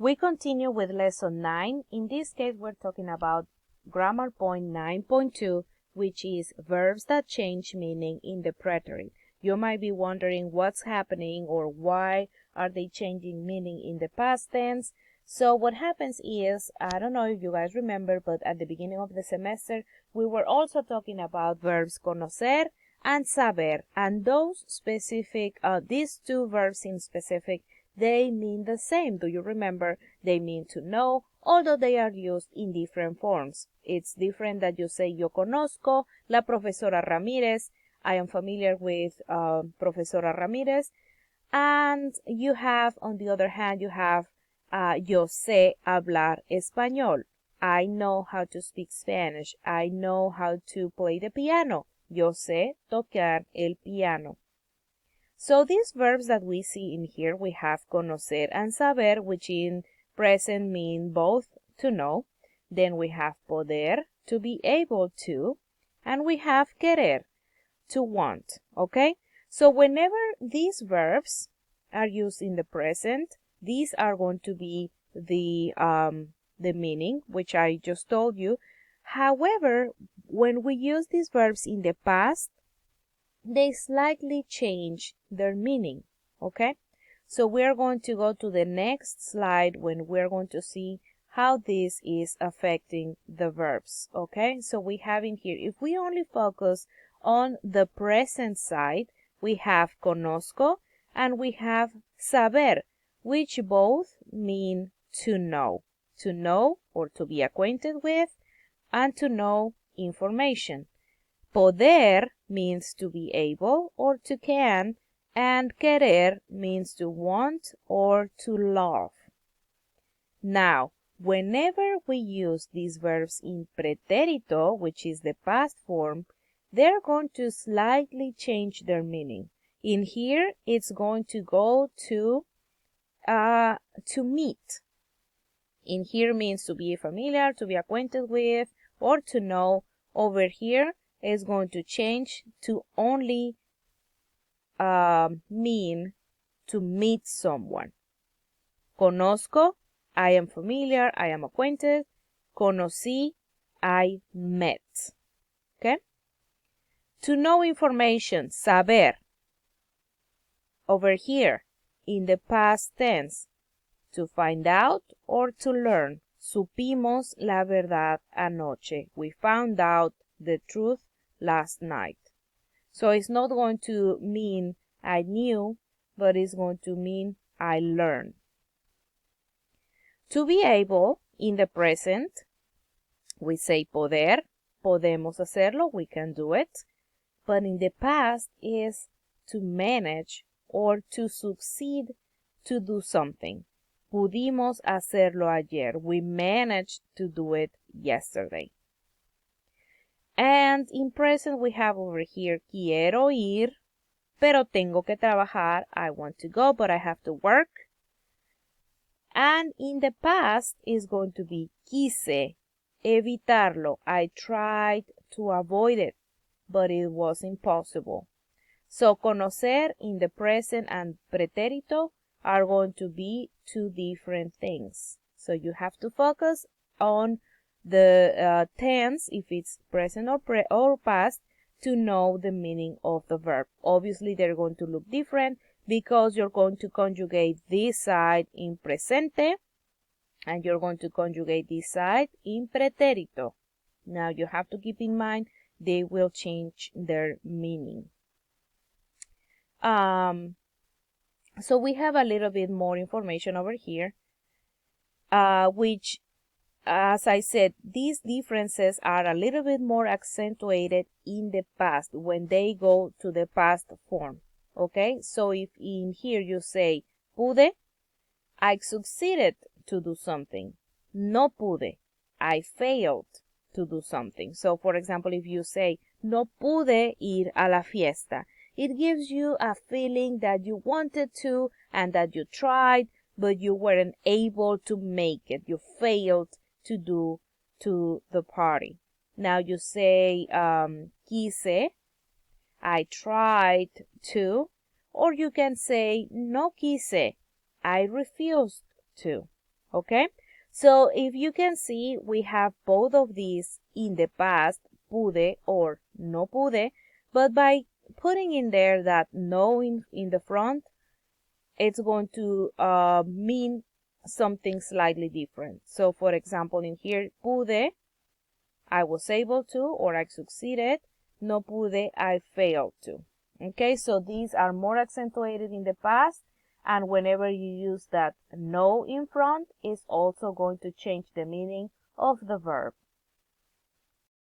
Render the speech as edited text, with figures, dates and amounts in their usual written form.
We continue with lesson 9. In this case, we're talking about grammar point 9.2, which is verbs that change meaning in the preterite. You might be wondering what's happening or why are they changing meaning in the past tense. So what happens is, I don't know if you guys remember, but at the beginning of the semester, we were also talking about verbs conocer and saber, and those specific, these two verbs in specific, they mean the same. Do you remember? They mean to know, although they are used in different forms. It's different that you say, yo conozco la profesora Ramírez. I am familiar with Profesora Ramírez. And you have, on the other hand, you have, yo sé hablar español. I know how to speak Spanish. I know how to play the piano. Yo sé tocar el piano. So these verbs that we see in here, we have conocer and saber, which in present mean both to know. Then we have poder, to be able to, and we have querer, to want, okay? So whenever these verbs are used in the present, these are going to be the meaning, which I just told you. However, when we use these verbs in the past, they slightly change their meaning, okay? So we're going to go to the next slide when we're going to see how this is affecting the verbs, okay? So we have in here, if we only focus on the present side, we have conozco and we have saber, which both mean to know or to be acquainted with, and to know information. Poder means to be able or to can, and querer means to want or to love. Now, whenever we use these verbs in pretérito, which is the past form, they're going to slightly change their meaning. In here, it's going to go to meet. In here means to be familiar, to be acquainted with, or to know. Over here is going to change to only mean to meet someone. Conozco, I am familiar, I am acquainted. Conocí, I met. Okay? To know information, saber. Over here, in the past tense, to find out or to learn. Supimos la verdad anoche. We found out the truth last night. So it's not going to mean I knew, but it's going to mean I learned. To be able, in the present, we say poder, podemos hacerlo, we can do it. But in the past is to manage or to succeed to do something. Pudimos hacerlo ayer. We managed to do it yesterday. And in present we have over here, quiero ir, pero tengo que trabajar. I want to go, but I have to work. And in the past is going to be quise evitarlo. I tried to avoid it, but it was impossible. So conocer in the present and pretérito are going to be two different things. So you have to focus on the tense, if it's present or past, to know the meaning of the verb. Obviously, they're going to look different because you're going to conjugate this side in presente and you're going to conjugate this side in pretérito. Now, you have to keep in mind they will change their meaning. So we have a little bit more information over here, which, as I said, these differences are a little bit more accentuated in the past when they go to the past form. Okay, so if in here you say pude, I succeeded to do something. No pude, I failed to do something. So for example, if you say no pude ir a la fiesta, it gives you a feeling that you wanted to and that you tried, but you weren't able to make it. You failed to do to the party. Now you say quise, I tried to, or you can say no quise, I refused to. Okay, so if you can see, we have both of these in the past, pude or no pude, but by putting in there that no in the front, it's going to mean something slightly different. So for example, in here, pude, I was able to, or I succeeded. No pude, I failed to. Okay, so these are more accentuated in the past, and whenever you use that no in front, it's also going to change the meaning of the verb.